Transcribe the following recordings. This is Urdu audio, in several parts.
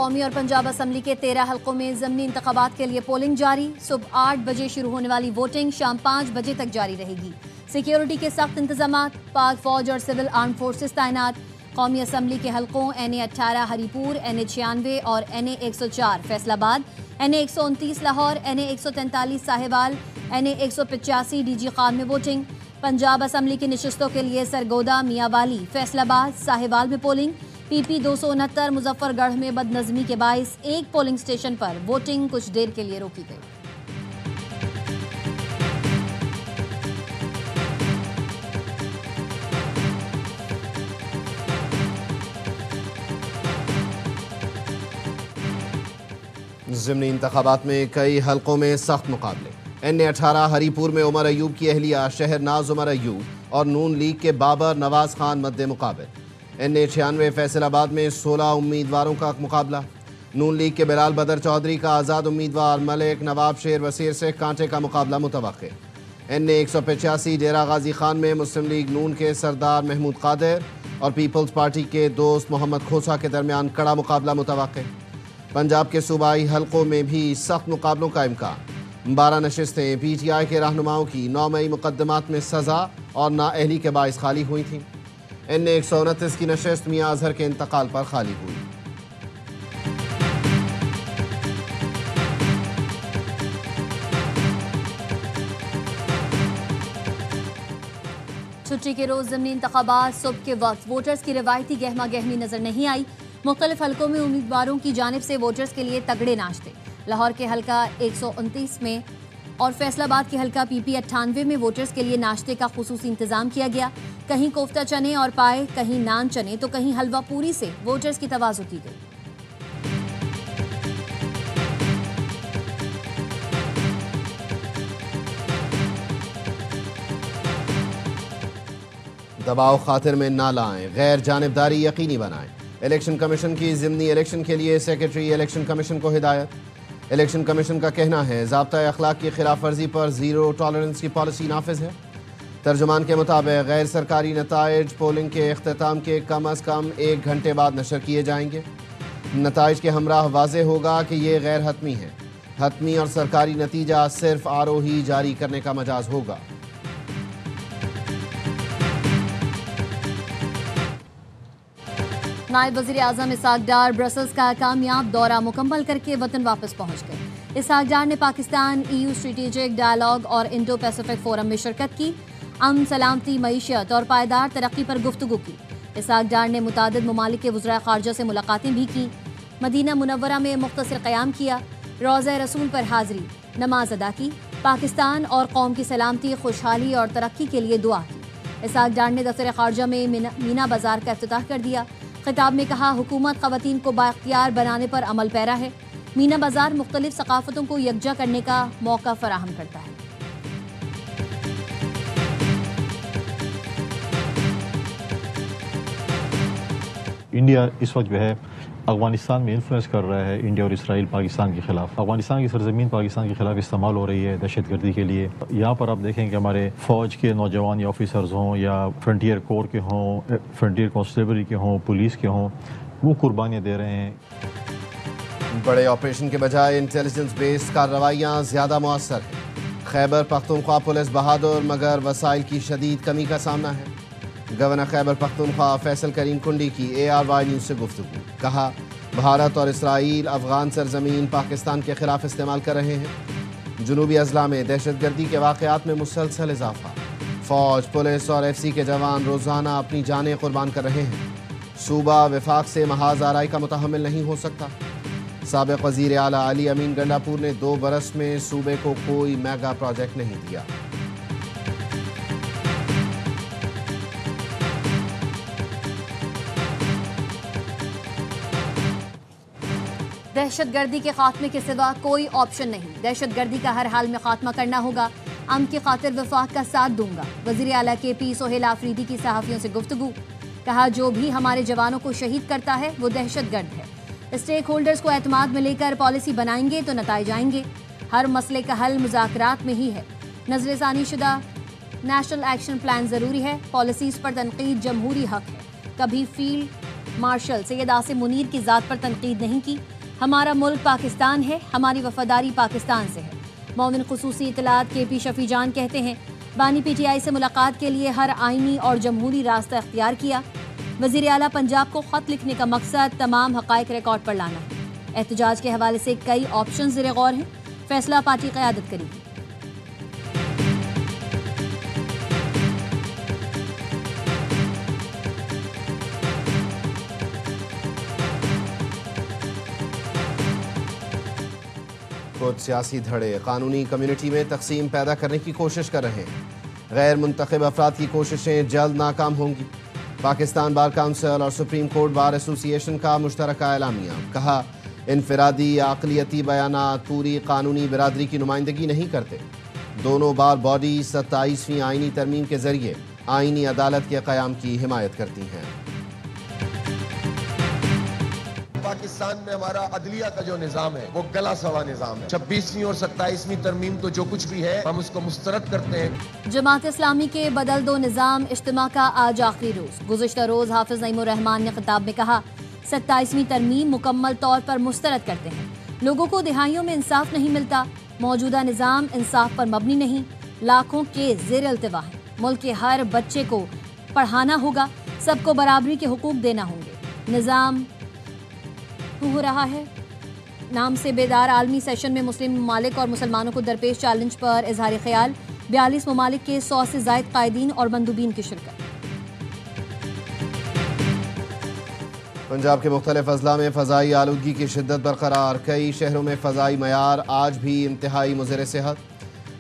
قومی اور پنجاب اسمبلی کے 13 حلقوں میں ضمنی انتخابات کے لیے پولنگ جاری۔ صبح 8 بجے شروع ہونے والی ووٹنگ شام 5 بجے تک جاری رہے گی۔ سیکیورٹی کے سخت انتظامات، پاک فوج اور سول آرم فورسز تعینات۔ قومی اسمبلی کے حلقوں NA 18 ہری پور، NA 96 اور NA 104 فیصل آباد، NA 129 Lahore, NA 143 Sahiwal, NA 185 DG Khan میں ووٹنگ۔ پنجاب اسمبلی کی نشستوں کے لیے سرگودا، میاں والی، فیصل آباد، ساہیوال میں پولنگ۔ PP 269 مظفر گڑھ میں بد نظمی کے باعث ایک پولنگ سٹیشن پر ووٹنگ کچھ دیر کے لیے روکی گئی۔ ضمنی انتخابات میں کئی حلقوں میں سخت مقابلے۔ NA 18 ہری پور میں عمر ایوب کی اہلیہ شہر ناز عمر ایوب اور نون لیگ کے بابر نواز خان مد مقابل۔ NA 96 فیصل آباد میں 16 امیدواروں کا مقابلہ۔ نون لیگ کے بلال بدر چودھری کا آزاد امیدوار ملک نواب شیر وسیر سے کانٹے کا مقابلہ متوقع۔ NA 185 ڈیرہ غازی خان میں مسلم لیگ نون کے سردار محمود قادر اور پیپلز پارٹی کے دوست محمد کھوسا کے درمیان کڑا مقابلہ متوقع۔ پنجاب کے صوبائی حلقوں میں بھی سخت مقابلوں کا امکان۔ 12 نشستیں PTI کے رہنماؤں کی 9 مئی مقدمات میں سزا اور نااہلی کے باعث خالی ہوئی تھیں۔ NA 129 کی نشست میاں اظہر کے انتقال پر خالی ہوئی۔ چھٹی کے روز ضمنی انتخابات صبح کے وقت ووٹرز کی روایتی گہما گہمی نظر نہیں آئی۔ مختلف حلقوں میں امیدواروں کی جانب سے ووٹرز کے لیے تگڑے ناشتے۔ لاہور کے حلقہ 129 میں اور فیصل آباد کے حلقہ PP 98 میں ووٹرز کے لیے ناشتے کا خصوصی انتظام کیا گیا۔ کہیں کوفتہ چنے اور پائے، کہیں نان چنے تو کہیں حلوہ پوری سے ووٹرز کی تواضع کی گئی۔ دباؤ خاطر میں نہ لائیں، غیر جانبداری یقینی بنائیں۔ الیکشن کمیشن کی ضمنی الیکشن کے لیے سیکریٹری الیکشن کمیشن کو ہدایت۔ الیکشن کمیشن کا کہنا ہے ضابطۂ اخلاق کی خلاف ورزی پر زیرو ٹالرنس کی پالیسی نافذ ہے۔ ترجمان کے مطابق غیر سرکاری نتائج پولنگ کے اختتام کے کم از کم 1 گھنٹے بعد نشر کیے جائیں گے۔ نتائج کے ہمراہ واضح ہوگا کہ یہ غیر حتمی ہے۔ حتمی اور سرکاری نتیجہ صرف RO ہی جاری کرنے کا مجاز ہوگا۔ نائب وزیر اعظم اسحاق ڈار برسلز کا کامیاب دورہ مکمل کر کے وطن واپس پہنچ گئے۔ اسحاق ڈار نے پاکستان EU اسٹریٹجک ڈائیلاگ اور انڈو پیسیفک فورم میں شرکت کی۔ امن، سلامتی، معیشت اور پائیدار ترقی پر گفتگو کی۔ اسحاق ڈار نے متعدد ممالک کے وزراء خارجہ سے ملاقاتیں بھی کی۔ مدینہ منورہ میں مختصر قیام کیا، روضہ رسول پر حاضری، نماز ادا کی، پاکستان اور قوم کی سلامتی، خوشحالی اور ترقی کے لیے دعا کی۔ اسحاق ڈار نے دفتر خارجہ میں مینا بازار کا افتتاح کر دیا۔ خطاب میں کہا، حکومت خواتین کو بااختیار بنانے پر عمل پیرا ہے۔ مینا بازار مختلف ثقافتوں کو یکجا کرنے کا موقع فراہم کرتا ہے۔ انڈیا اس وقت جو ہے افغانستان میں انفلوئنس کر رہا ہے، انڈیا اور اسرائیل پاکستان کے خلاف۔ افغانستان کی سرزمین پاکستان کے خلاف استعمال ہو رہی ہے دہشت گردی کے لیے۔ یہاں پر آپ دیکھیں کہ ہمارے فوج کے نوجوان یا آفیسرز ہوں یا فرنٹیئر کور کے ہوں، فرنٹیئر کانسٹیبلری کے ہوں، پولیس کے ہوں، وہ قربانیاں دے رہے ہیں۔ بڑے آپریشن کے بجائے انٹیلیجنس بیس کارروائیاں زیادہ مؤثر ہیں۔ خیبر پختونخوا پولیس بہادر مگر وسائل کی شدید کمی کا سامنا ہے۔ گورنر خیبر پختونخوا فیصل کریم کنڈی کی ARY نیوز سے گفتگو، کہا بھارت اور اسرائیل افغان سرزمین پاکستان کے خلاف استعمال کر رہے ہیں۔ جنوبی اضلاع میں دہشت گردی کے واقعات میں مسلسل اضافہ۔ فوج، پولیس اور FC کے جوان روزانہ اپنی جانیں قربان کر رہے ہیں۔ صوبہ وفاق سے محاذ آرائی کا متحمل نہیں ہو سکتا۔ سابق وزیر اعلیٰ علی امین گنڈاپور نے 2 برس میں صوبے کو کوئی میگا پروجیکٹ نہیں دیا۔ دہشت گردی کے خاتمے کے سوا کوئی آپشن نہیں۔ دہشت گردی کا ہر حال میں خاتمہ کرنا ہوگا۔ امن کی خاطر وفاق کا ساتھ دوں گا۔ وزیر اعلیٰ KP سہیل آفریدی کی صحافیوں سے گفتگو، کہا جو بھی ہمارے جوانوں کو شہید کرتا ہے وہ دہشت گرد ہے۔ اسٹیک ہولڈرز کو اعتماد میں لے کر پالیسی بنائیں گے تو نتائج آئیں گے۔ ہر مسئلے کا حل مذاکرات میں ہی ہے۔ نظر ثانی شدہ نیشنل ایکشن پلان ضروری ہے۔ پالیسیز پر تنقید جمہوری حق ہے۔ کبھی فیلڈ مارشل سید آصم منیر کی ذات پر تنقید نہیں کی. ہمارا ملک پاکستان ہے, ہماری وفاداری پاکستان سے ہے. معاون خصوصی اطلاعات کے پی شفیع جان کہتے ہیں بانی پی ٹی آئی سے ملاقات کے لیے ہر آئینی اور جمہوری راستہ اختیار کیا. وزیر اعلیٰ پنجاب کو خط لکھنے کا مقصد تمام حقائق ریکارڈ پر لانا ہے. احتجاج کے حوالے سے کئی آپشن زیر غور ہیں. فیصلہ پارٹی قیادت کرے گی. کچھ سیاسی دھڑے قانونی کمیونٹی میں تقسیم پیدا کرنے کی کوشش کر رہے ہیں. غیر منتخب افراد کی کوششیں جلد ناکام ہوں گی. پاکستان بار کونسل اور سپریم کورٹ بار ایسوسی ایشن کا مشترکہ اعلامیہ. کہا انفرادی یا اقلیتی بیانات پوری قانونی برادری کی نمائندگی نہیں کرتے. دونوں بار باڈی 27ویں آئینی ترمیم کے ذریعے آئینی عدالت کے قیام کی حمایت کرتی ہیں. پاکستان میں ہمارا عدلیہ کا جو نظام ہے وہ گلا سوا نظام ہے. 26ویں اور 27ویں ترمیم تو جو کچھ بھی ہے ہم اس کو مسترد کرتے ہیں. جماعت اسلامی کے بدل دو نظام اجتماع کا آج آخری روز. گزشتہ روز حافظ نعیم الرحمان نے خطاب میں کہا 27ویں ترمیم مکمل طور پر مسترد کرتے ہیں. لوگوں کو دہائیوں میں انصاف نہیں ملتا. موجودہ نظام انصاف پر مبنی نہیں, لاکھوں کے زیر التوا ہے. ملک کے ہر بچے کو پڑھانا ہوگا, سب کو برابری کے حقوق دینا ہوں گے. نظام ہو رہا ہے نام سے بیدار عالمی سیشن میں مسلم ممالک اور مسلمانوں کو درپیش چیلنج پر اظہار خیال. 42 ممالک کے 100 سے زائد قائدین اور مندوبین کی شرکت. پنجاب کے مختلف اضلاع میں فضائی آلودگی کی شدت برقرار. کئی شہروں میں فضائی معیار آج بھی انتہائی مضر صحت.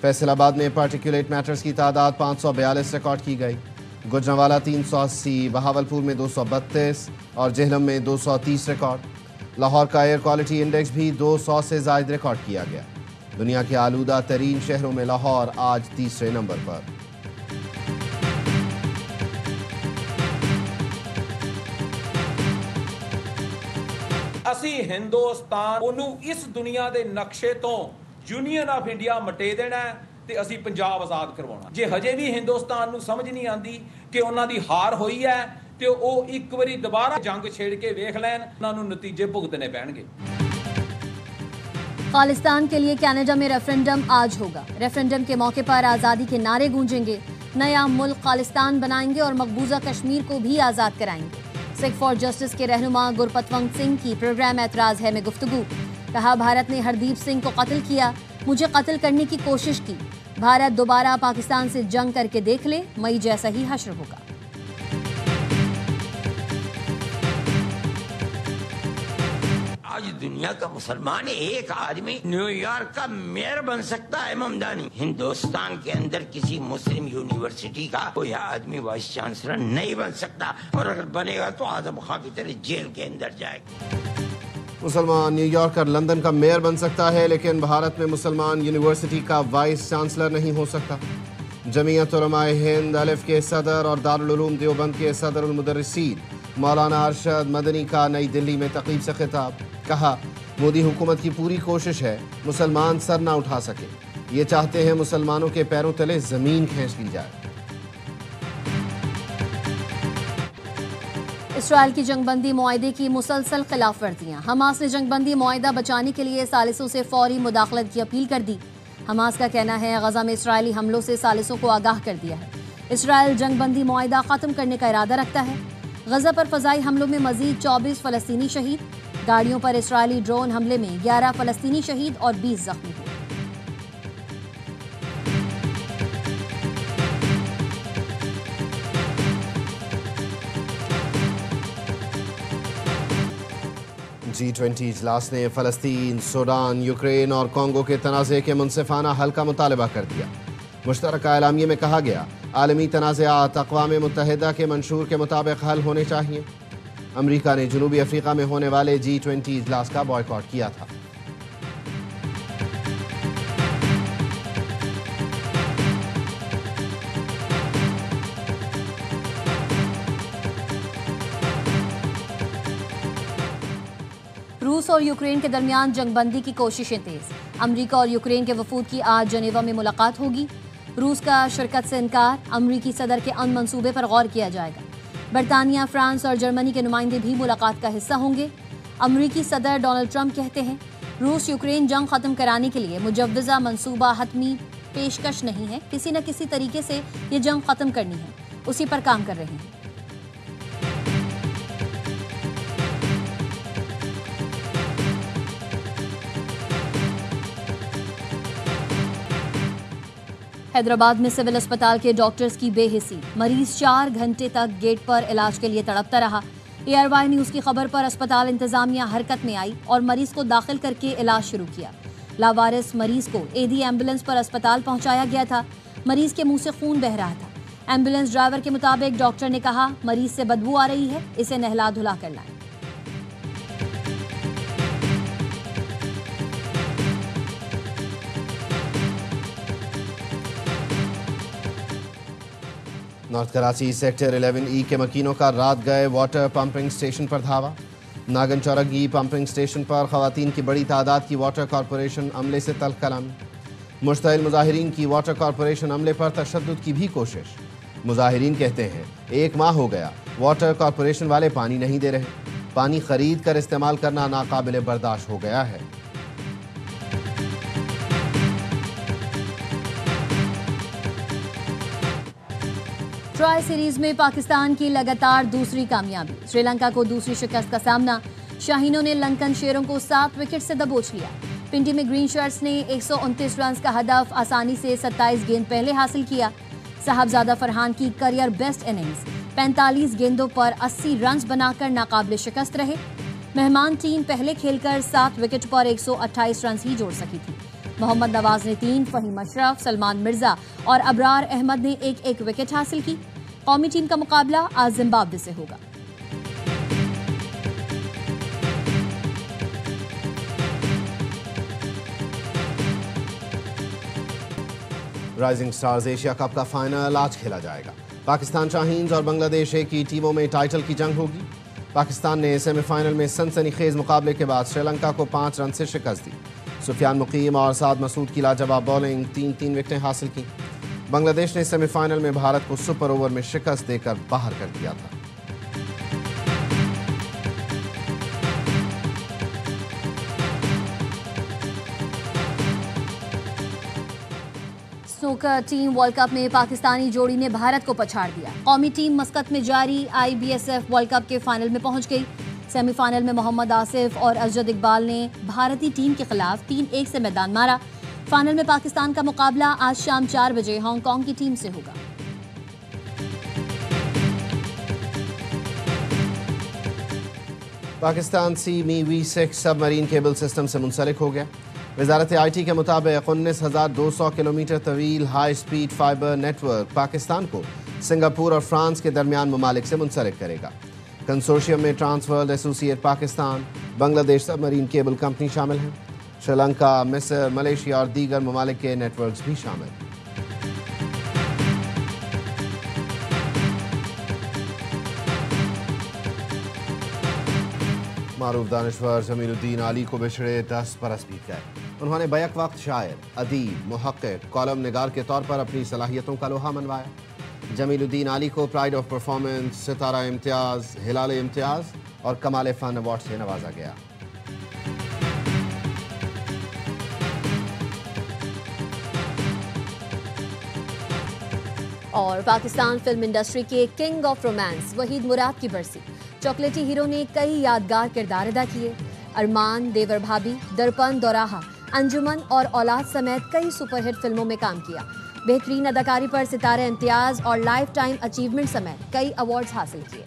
فیصل آباد میں پارٹیکولیٹ میٹرز کی تعداد 542 ریکارڈ کی گئی. گوجرانوالہ 380, بہاولپور میں 232 اور جہلم میں 230 ریکارڈ. لاہور کا ایئر کوالٹی انڈیکس بھی 200 سے زائد ریکارڈ کیا گیا. دنیا کے آلودہ ترین شہروں میں لاہور آج تیسرے نمبر پر. اسی ہندوستان انہوں اس دنیا دے نقشے تو یونین آف انڈیا مٹے دینا ہے تے اسی پنجاب آزاد کروانا. جے ہجے بھی ہندوستان نو سمجھ نہیں آندی کہ انہاں دی ہار ہوئی ہے تے او ایک واری دوبارہ جنگ چھیڑ کے ویکھ لین, انہاں نو نتیجے بھگتنے پین گے. خالستان کے لیے کینیڈا میں ریفرنڈم آج ہوگا. ریفرنڈم کے موقع پر آزادی کے نعرے گونجیں گے. نیا ملک خالستان بنائیں گے اور مقبوضہ کشمیر کو بھی آزاد کرائیں گے. سکھ فار جسٹس کے رہنما گرپتونت سنگھ کی پروگرام اعتراض ہے میں گفتگو. کہا بھارت نے ہردیپ سنگھ کو قتل کیا, مجھے قتل کرنے کی کوشش کی. بھارت دوبارہ پاکستان سے جنگ کر کے دیکھ لے, مئی جیسا ہی حشر ہوگا. آج دنیا کا مسلمان ایک آدمی نیو یارک کا میئر بن سکتا ہے ممدانی. ہندوستان کے اندر کسی مسلم یونیورسٹی کا کوئی آدمی وائس چانسلر نہیں بن سکتا, اور اگر بنے گا تو اعظم خان کی طرح جیل کے اندر جائے گا. مسلمان نیو یارک اور لندن کا میئر بن سکتا ہے, لیکن بھارت میں مسلمان یونیورسٹی کا وائس چانسلر نہیں ہو سکتا. جمعیت علماء ہند الف کے صدر اور دارالعلوم دیوبند کے صدر المدرسین مولانا ارشد مدنی کا نئی دلی میں تقریب سے خطاب. کہا مودی حکومت کی پوری کوشش ہے مسلمان سر نہ اٹھا سکے. یہ چاہتے ہیں مسلمانوں کے پیروں تلے زمین کھینچ لی جائے. اسرائیل کی جنگ بندی معاہدے کی مسلسل خلاف ورزیاں. حماس نے جنگ بندی معاہدہ بچانے کے لیے ثالثوں سے فوری مداخلت کی اپیل کر دی. حماس کا کہنا ہے غزہ میں اسرائیلی حملوں سے ثالثوں کو آگاہ کر دیا ہے. اسرائیل جنگ بندی معاہدہ ختم کرنے کا ارادہ رکھتا ہے. غزہ پر فضائی حملوں میں مزید 24 فلسطینی شہید. گاڑیوں پر اسرائیلی ڈرون حملے میں 11 فلسطینی شہید اور 20 زخمی ہوئے. G20 اجلاس نے فلسطین، سوڈان، یوکرین اور کانگو کے تنازع کے منصفانہ حل کا مطالبہ کر دیا. مشترکہ اعلامیے میں کہا گیا عالمی تنازعات اقوام متحدہ کے منشور کے مطابق حل ہونے چاہیے. امریکہ نے جنوبی افریقہ میں ہونے والے G20 اجلاس کا بائیکاٹ کیا تھا. روس اور یوکرین کے درمیان جنگ بندی کی کوششیں تیز. امریکہ اور یوکرین کے وفود کی آج جنیوا میں ملاقات ہوگی. روس کا شرکت سے انکار. امریکی صدر کے امن منصوبے پر غور کیا جائے گا. برطانیہ، فرانس اور جرمنی کے نمائندے بھی ملاقات کا حصہ ہوں گے۔ امریکی صدر ڈونلڈ ٹرمپ کہتے ہیں روس یوکرین جنگ ختم کرانے کے لیے مجوزہ منصوبہ حتمی پیشکش نہیں ہے، کسی نہ کسی طریقے سے یہ جنگ ختم کرنی ہے، اسی پر کام کر رہے ہیں۔ حیدرآباد میں سول اسپتال کے ڈاکٹرز کی بے حسی، مریض 4 گھنٹے تک گیٹ پر علاج کے لیے تڑپتا رہا۔ ARY نیوز کی خبر پر اسپتال انتظامیہ حرکت میں آئی اور مریض کو داخل کر کے علاج شروع کیا۔ لاوارث مریض کو AD ایمبولینس پر اسپتال پہنچایا گیا تھا۔ مریض کے منہ سے خون بہہ رہا تھا۔ ایمبولینس ڈرائیور کے مطابق ڈاکٹر نے کہا مریض سے بدبو آ رہی ہے، اسے نہلا دھلا کر لائیں۔ نارتھ کراچی سیکٹر 11E کے مکینوں کا رات گئے واٹر پمپنگ سٹیشن پر دھاوا۔ ناگن چورگی پمپنگ سٹیشن پر خواتین کی بڑی تعداد کی واٹر کارپوریشن عملے سے تلخ کلامی۔ مشتعل مظاہرین کی واٹر کارپوریشن عملے پر تشدد کی بھی کوشش۔ مظاہرین کہتے ہیں 1 ماہ ہو گیا واٹر کارپوریشن والے پانی نہیں دے رہے، پانی خرید کر استعمال کرنا ناقابل برداشت ہو گیا ہے۔ ٹرائی سیریز میں پاکستان کی لگاتار دوسری کامیابی، سری لنکا کو دوسری شکست کا سامنا۔ شاہینوں نے لنکن شیروں کو 7 وکٹ سے دبوچ لیا۔ پنڈی میں گرین شرٹس نے 129 رنز کا ہدف آسانی سے 27 گیند پہلے حاصل کیا۔ صاحبزادہ فرحان کی کریئر بیسٹ اننگز، 45 گیندوں پر 80 رنز بنا کر ناقابل شکست رہے۔ مہمان ٹیم پہلے کھیل کر 7 وکٹ پر 128 رنز ہی جوڑ سکی تھی۔ محمد نواز نے 3، فہیم اشرف، سلمان مرزا اور ابرار احمد نے 1-1 وکٹ حاصل کی۔ قومی ٹیم کا مقابلہ آج زمبابوے سے ہوگا۔ رائزنگ سٹارز ایشیا کپ کا فائنل آج کھیلا جائے گا۔ پاکستان شاہینز اور بنگلہ دیش اے کی ٹیموں میں ٹائٹل کی جنگ ہوگی۔ پاکستان نے سیمی فائنل میں سنسنی خیز مقابلے کے بعد سری لنکا کو 5 رن سے شکست دی۔ سفیان مقیم اور سعد مسعود کی لاجواب بولنگ 3 وکٹیں حاصل کی۔ بنگلہ دیش نے سیمی فائنل میں بھارت کو سپر اوور میں شکست دے کر باہر کر دیا تھا۔ سنوکر ٹیم ورلڈ کپ میں پاکستانی جوڑی نے بھارت کو پچھاڑ دیا۔ قومی ٹیم مسقط میں جاری IBSF ورلڈ کپ کے فائنل میں پہنچ گئی۔ سیمی فائنل میں محمد آصف اور اسجد اقبال نے بھارتی ٹیم کے خلاف 3-1 سے میدان مارا۔ فائنل میں پاکستان کا مقابلہ آج شام 4 بجے ہانگ کانگ کی ٹیم سے ہوگا۔ پاکستان سی می V6 سب مرین کیبل سسٹم سے منسلک ہو گیا۔ وزارت IT کے مطابق 19,200 کلومیٹر طویل high speed fibre network Pakistan کو سنگاپور اور فرانس کے درمیان ممالک سے منسلک کرے گا۔ کنسورشیم میں ٹرانس ورلڈ ایسوسی ایٹ پاکستان، بنگلہ دیش سب مرین کیبل کمپنی شامل ہیں۔ سری لنکا، مصر، ملیشیا اور دیگر ممالک کے نیٹ ورکس بھی شامل ہیں۔ معروف دانشور جمیل الدین علی کو بچھڑے 10 برس بیت گئے۔ انہوں نے بیک وقت شاعر، ادیب، محقق، کالم نگار کے طور پر اپنی صلاحیتوں کا لوہا منوایا۔ جمیل الدین علی کو پرائڈ آف پرفارمنس، ستارہ امتیاز، ہلال امتیاز اور کمال فن ایوارڈ سے نوازا گیا۔ اور پاکستان فلم انڈسٹری کے کنگ آف رومانس وحید مراد کی برسی۔ چاکلیٹی ہیرو نے کئی یادگار کردار ادا کیے۔ ارمان، دیور بھابھی، درپن، دوراہا، انجمن اور اولاد سمیت کئی سپر ہٹ فلموں میں کام کیا۔ بہترین اداکاری پر ستارہ امتیاز اور لائف ٹائم اچیومنٹ سمیت کئی ایوارڈز حاصل کیے۔